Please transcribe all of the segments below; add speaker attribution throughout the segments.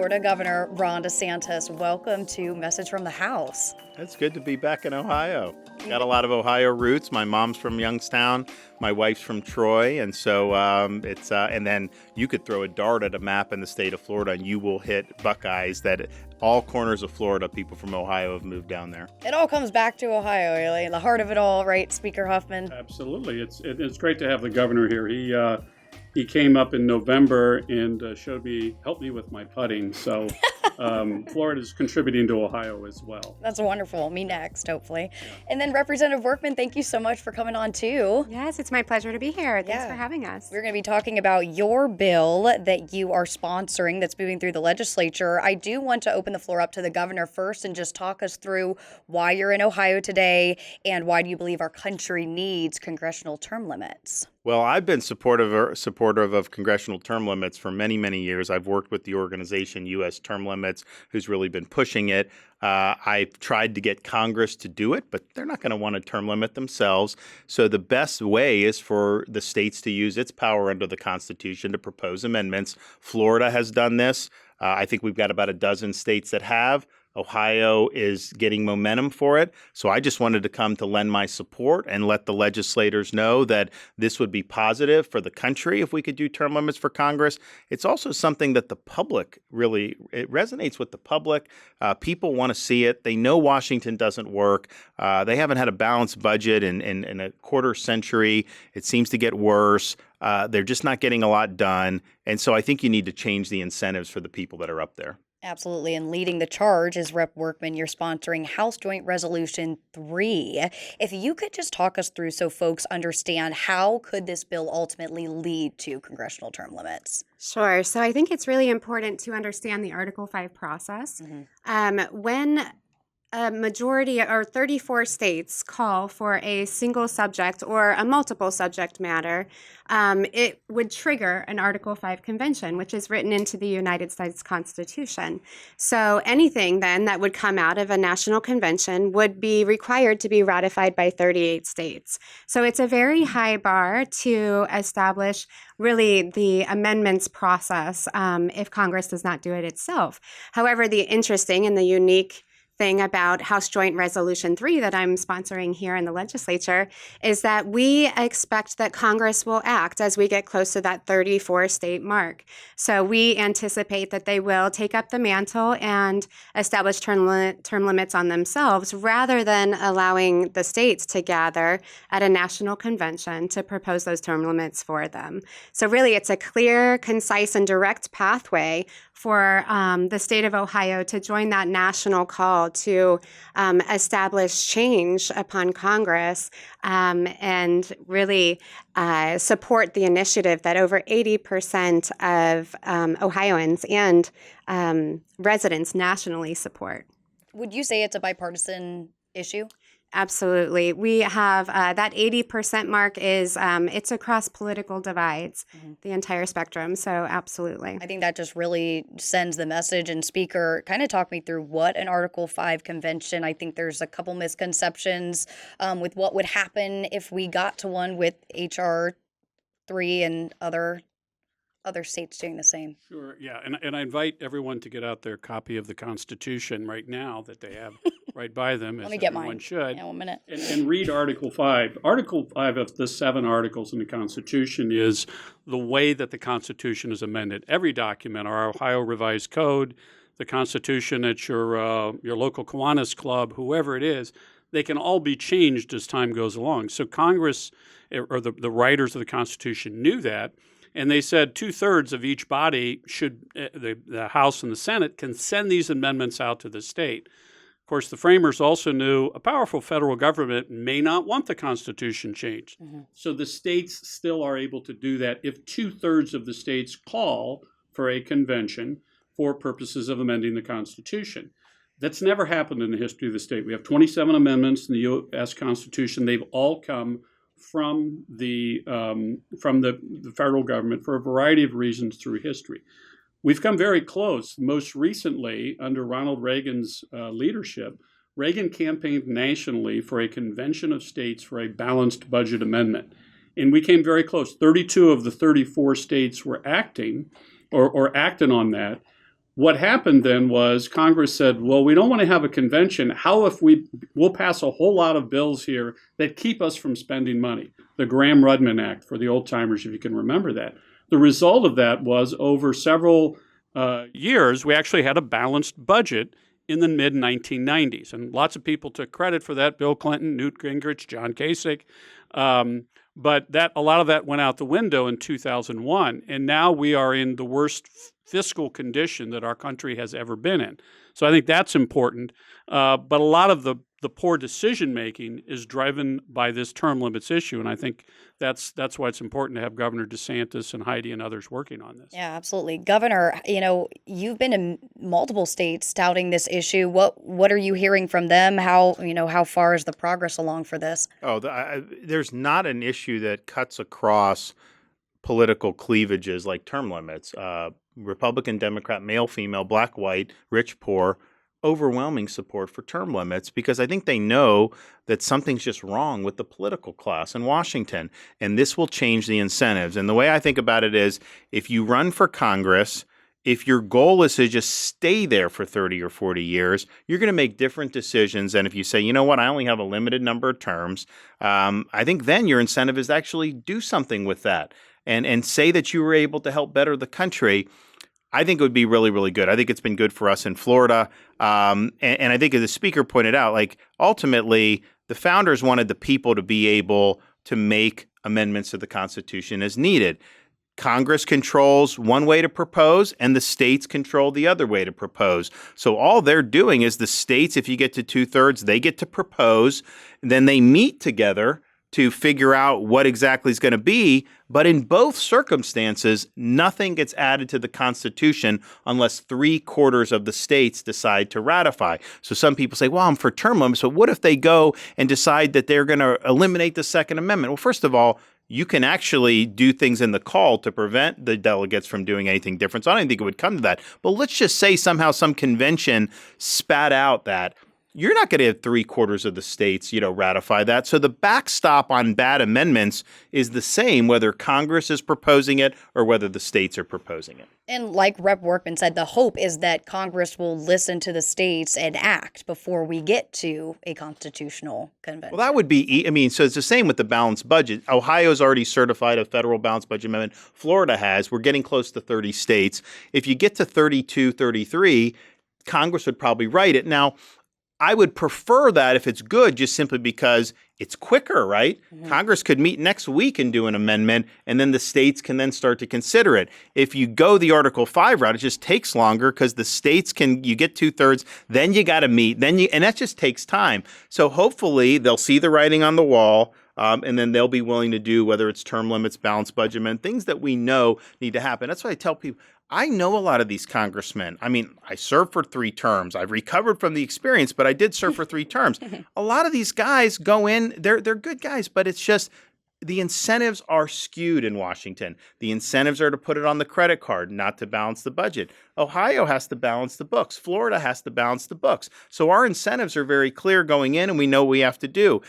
Speaker 1: Florida Governor Ron DeSantis. Welcome to Message from the House.
Speaker 2: It's good to be back in Ohio. Got a lot of Ohio roots. My mom's from Youngstown. My wife's from Troy. And so and then you could throw a dart at a map in the state of Florida and you will hit Buckeyes that all corners of Florida, people from Ohio have moved down there.
Speaker 1: It all comes back to Ohio, really. The heart of it all, right, Speaker Huffman?
Speaker 3: Absolutely. It's great to have the governor here. He came up in November and helped me with my putting. So Florida's contributing to Ohio as well.
Speaker 1: That's wonderful. Me next, hopefully. Yeah. And then Representative Workman, thank you so much for coming on too.
Speaker 4: Yes, it's my pleasure to be here. Thanks for having us.
Speaker 1: We're going to be talking about your bill that you are sponsoring that's moving through the legislature. I do want to open the floor up to the governor first and just talk us through why you're in Ohio today and why do you believe our country needs congressional term limits?
Speaker 2: Well, I've been supportive of congressional term limits for many, many years. I've worked with the organization U.S. Term Limits, who's really been pushing it. I've tried to get Congress to do it, but they're not going to want to term limit themselves. So the best way is for the states to use its power under the Constitution to propose amendments. Florida has done this. I think we've got about a dozen states that have. Ohio is getting momentum for it. So I just wanted to come to lend my support and let the legislators know that this would be positive for the country if we could do term limits for Congress. It's also something that the public it resonates with the public. People want to see it. They know Washington doesn't work. They haven't had a balanced budget in a quarter century. It seems to get worse. They're just not getting a lot done. And so I think you need to change the incentives for the people that are up there.
Speaker 1: Absolutely. And leading the charge is Rep. Workman. You're sponsoring House Joint Resolution 3. If you could just talk us through so folks understand how could this bill ultimately lead to congressional term limits?
Speaker 4: Sure. So I think it's really important to understand the Article 5 process. When a majority or 34 states call for a single subject or a multiple subject matter, it would trigger an Article 5 convention, which is written into the United States Constitution. So anything then that would come out of a national convention would be required to be ratified by 38 states. So it's a very high bar to establish really the amendments process if Congress does not do it itself. However, the interesting and the unique thing about House Joint Resolution 3 that I'm sponsoring here in the legislature is that we expect that Congress will act as we get close to that 34 state mark. So we anticipate that they will take up the mantle and establish term limits on themselves rather than allowing the states to gather at a national convention to propose those term limits for them. So really it's a clear, concise, and direct pathway for the state of Ohio to join that national call to establish change upon Congress and really support the initiative that over 80% of Ohioans and residents nationally support.
Speaker 1: Would you say it's a bipartisan issue?
Speaker 4: Absolutely. We have that 80% mark is it's across political divides, the entire spectrum. So absolutely.
Speaker 1: I think that just really sends the message. And Speaker, kind of talk me through what an Article 5 convention. I think there's a couple misconceptions with what would happen if we got to one with H.R. 3 and other states doing the same.
Speaker 3: Sure, yeah. And I invite everyone to get out their copy of the Constitution right now that they have right by them,
Speaker 1: Let me get
Speaker 3: everyone
Speaker 1: mine.
Speaker 3: should.
Speaker 1: Yeah, 1 minute.
Speaker 3: And read Article 5. Article 5 of the 7 articles in the Constitution is the way that the Constitution is amended. Every document, our Ohio Revised Code, the Constitution at your local Kiwanis Club, whoever it is, they can all be changed as time goes along. So Congress, or the writers of the Constitution knew that, and they said 2/3 of each body should, the House and the Senate, can send these amendments out to the state. Of course, the framers also knew a powerful federal government may not want the Constitution changed. So the states still are able to do that if 2/3 of the states call for a convention for purposes of amending the Constitution. That's never happened in the history of the state. We have 27 amendments in the U.S. Constitution. They've all come from the federal government for a variety of reasons through history. We've come very close. Most recently, under Ronald Reagan's leadership, Reagan campaigned nationally for a convention of states for a balanced budget amendment. And we came very close. 32 of the 34 states were acting or acted on that. What happened then was Congress said, well, we don't want to have a convention. How if we'll pass a whole lot of bills here that keep us from spending money? The Graham-Rudman Act, for the old timers, if you can remember that. The result of that was over several years, we actually had a balanced budget in the mid-1990s. And lots of people took credit for that, Bill Clinton, Newt Gingrich, John Kasich. But a lot of that went out the window in 2001. And now we are in the worst fiscal condition that our country has ever been in. So I think that's important. But a lot of the poor decision-making is driven by this term limits issue. And I think that's why it's important to have Governor DeSantis and Heidi and others working on this.
Speaker 1: Yeah, absolutely. Governor, you've been in multiple states touting this issue. What are you hearing from them? How far is the progress along for this?
Speaker 2: There's not an issue that cuts across political cleavages like term limits. Republican, Democrat, male, female, black, white, rich, poor, overwhelming support for term limits because I think they know that something's just wrong with the political class in Washington, and this will change the incentives. And the way I think about it is if you run for Congress, if your goal is to just stay there for 30 or 40 years, you're going to make different decisions than if you say, you know what, I only have a limited number of terms. I think then your incentive is to actually do something with that and say that you were able to help better the country. I think it would be really, really good. I think it's been good for us in Florida. And I think as the speaker pointed out, like ultimately the founders wanted the people to be able to make amendments to the Constitution as needed. Congress controls one way to propose and the states control the other way to propose. So all they're doing is the states, if you get to 2/3, they get to propose. Then they meet together to figure out what exactly is going to be. But in both circumstances, nothing gets added to the Constitution unless 3/4 of the states decide to ratify. So some people say, well, I'm for term limits, but what if they go and decide that they're going to eliminate the Second Amendment? Well, first of all, you can actually do things in the call to prevent the delegates from doing anything different. So I don't think it would come to that. But let's just say somehow some convention spat out that you're not going to have 3/4 of the states, ratify that. So the backstop on bad amendments is the same, whether Congress is proposing it or whether the states are proposing it.
Speaker 1: And like Rep. Workman said, the hope is that Congress will listen to the states and act before we get to a constitutional convention.
Speaker 2: Well, that would be, so it's the same with the balanced budget. Ohio's already certified a federal balanced budget amendment. Florida has. We're getting close to 30 states. If you get to 32, 33, Congress would probably write it. Now, I would prefer that if it's good, just simply because it's quicker, right? Mm-hmm. Congress could meet next week and do an amendment, and then the states can then start to consider it. If you go the Article 5 route, it just takes longer because the states you get 2/3, then you got to meet, and that just takes time. So hopefully they'll see the writing on the wall, and then they'll be willing to do, whether it's term limits, balanced budget amendment, things that we know need to happen. That's why I tell people, I know a lot of these congressmen. I mean, I served for 3 terms. I've recovered from the experience, but I did serve for 3 terms. A lot of these guys go in, they're good guys, but it's just the incentives are skewed in Washington. The incentives are to put it on the credit card, not to balance the budget. Ohio has to balance the books. Florida has to balance the books. So our incentives are very clear going in, and we know what we have to do.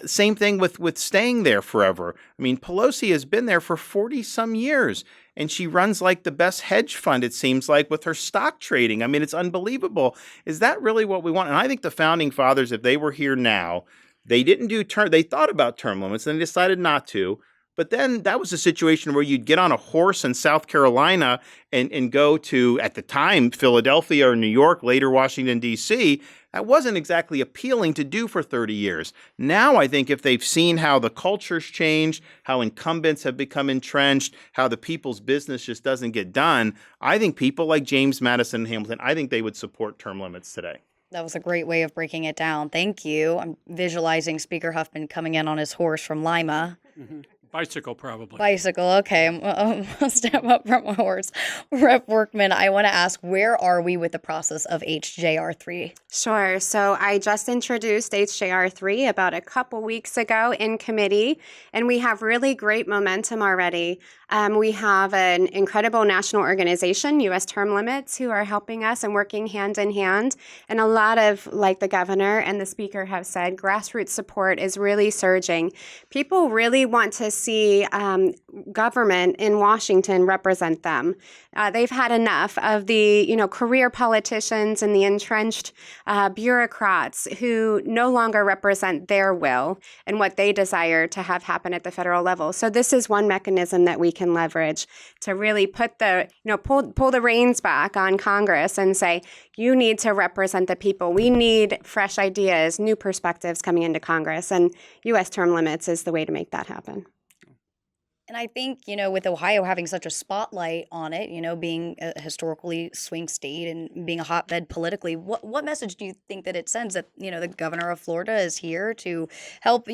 Speaker 2: Same thing with staying there forever. I mean, Pelosi has been there for 40-some years, and she runs like the best hedge fund, it seems like, with her stock trading. I mean, it's unbelievable. Is that really what we want? And I think the founding fathers, if they were here now, they didn't do they thought about term limits and they decided not to. But then that was a situation where you'd get on a horse in South Carolina and go to, at the time, Philadelphia or New York, later Washington, D.C. That wasn't exactly appealing to do for 30 years. Now I think if they've seen how the culture's changed, how incumbents have become entrenched, how the people's business just doesn't get done, I think people like James Madison and Hamilton, I think they would support term limits today.
Speaker 1: That was a great way of breaking it down. Thank you. I'm visualizing Speaker Huffman coming in on his horse from Lima.
Speaker 3: Mm-hmm. Bicycle, probably.
Speaker 1: Bicycle. Okay. I'll step up from my horse. Rep. Workman, I want to ask, where are we with the process of HJR3?
Speaker 4: Sure. So I just introduced HJR3 about a couple weeks ago in committee, and we have really great momentum already. We have an incredible national organization, U.S. Term Limits, who are helping us and working hand in hand. And a lot of, like the governor and the speaker have said, grassroots support is really surging. People really want to see government in Washington represent them. They've had enough of the, career politicians and the entrenched bureaucrats who no longer represent their will and what they desire to have happen at the federal level. So this is one mechanism that we can leverage to really put pull the reins back on Congress and say, you need to represent the people. We need fresh ideas, new perspectives coming into Congress, and U.S. term limits is the way to make that happen.
Speaker 1: And I think, with Ohio having such a spotlight on it, being a historically swing state and being a hotbed politically, what message do you think that it sends that, the governor of Florida is here to help,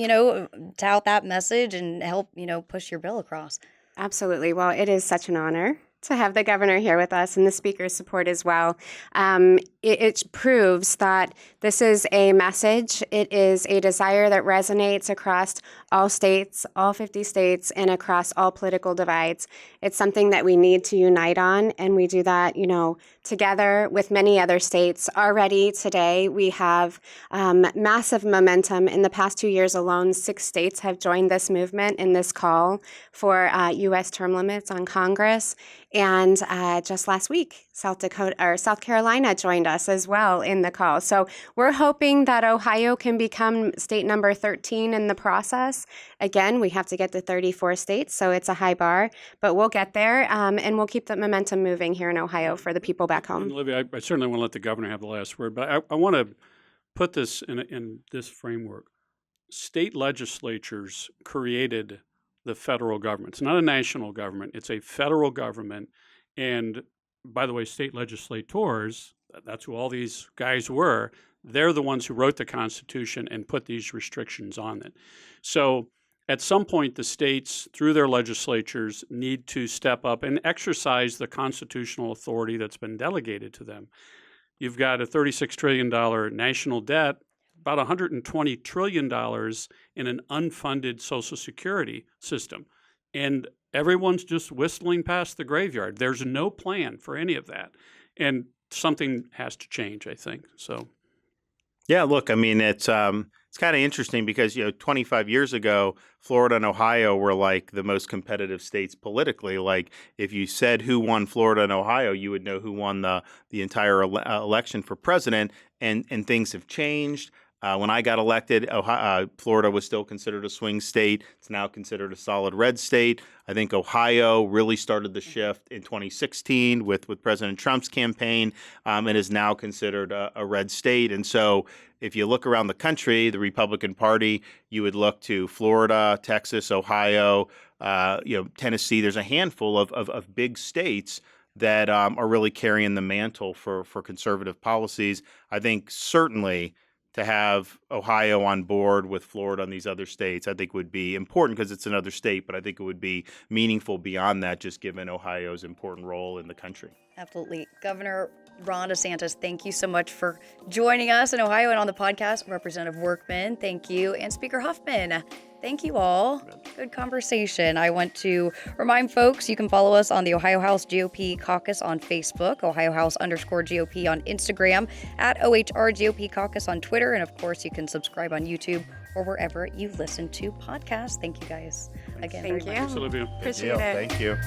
Speaker 1: tout that message and help, push your bill across?
Speaker 4: Absolutely. Well, it is such an honor to have the governor here with us and the speaker's support as well. It proves that this is a message. It is a desire that resonates across all states, all 50 states, and across all political divides. It's something that we need to unite on, and we do that, together with many other states. Already today, we have massive momentum. In the past 2 years alone, 6 states have joined this movement in this call for U.S. term limits on Congress. And just last week, South Carolina joined us as well in the call. So we're hoping that Ohio can become state number 13 in the process. Again, we have to get to 34 states, so it's a high bar, but we'll get there, and we'll keep the momentum moving here in Ohio for the people back home.
Speaker 3: And Olivia, I certainly want to let the governor have the last word, but I want to put this in this framework. State legislatures created the federal government. It's not a national government. It's a federal government. And by the way, state legislators, that's who all these guys were, they're the ones who wrote the Constitution and put these restrictions on it. So at some point, the states, through their legislatures, need to step up and exercise the constitutional authority that's been delegated to them. You've got a $36 trillion national debt, about $120 trillion in an unfunded Social Security system. And everyone's just whistling past the graveyard. There's no plan for any of that. And something has to change, I think. So,
Speaker 2: yeah, look, I mean, it's kind of interesting because, 25 years ago, Florida and Ohio were like the most competitive states politically. Like if you said who won Florida and Ohio, you would know who won the entire election for president. And things have changed. When I got elected, Florida was still considered a swing state. It's now considered a solid red state. I think Ohio really started the shift in 2016 with President Trump's campaign, and is now considered a red state. And so if you look around the country, the Republican Party, you would look to Florida, Texas, Ohio, Tennessee. There's a handful of big states that are really carrying the mantle for conservative policies. I think certainly to have Ohio on board with Florida and these other states, I think would be important because it's another state, but I think it would be meaningful beyond that, just given Ohio's important role in the country.
Speaker 1: Absolutely. Governor Ron DeSantis, thank you so much for joining us in Ohio and on the podcast. Representative Workman, thank you. And Speaker Huffman, thank you all. Good conversation. I want to remind folks you can follow us on the Ohio House GOP Caucus on Facebook, Ohio House _GOP on Instagram, at OHR GOP Caucus on Twitter. And of course, you can subscribe on YouTube or wherever you listen to podcasts. Thank you guys again.
Speaker 4: Thank you.
Speaker 3: Thanks, Olivia.
Speaker 4: Appreciate it.
Speaker 2: Thank you.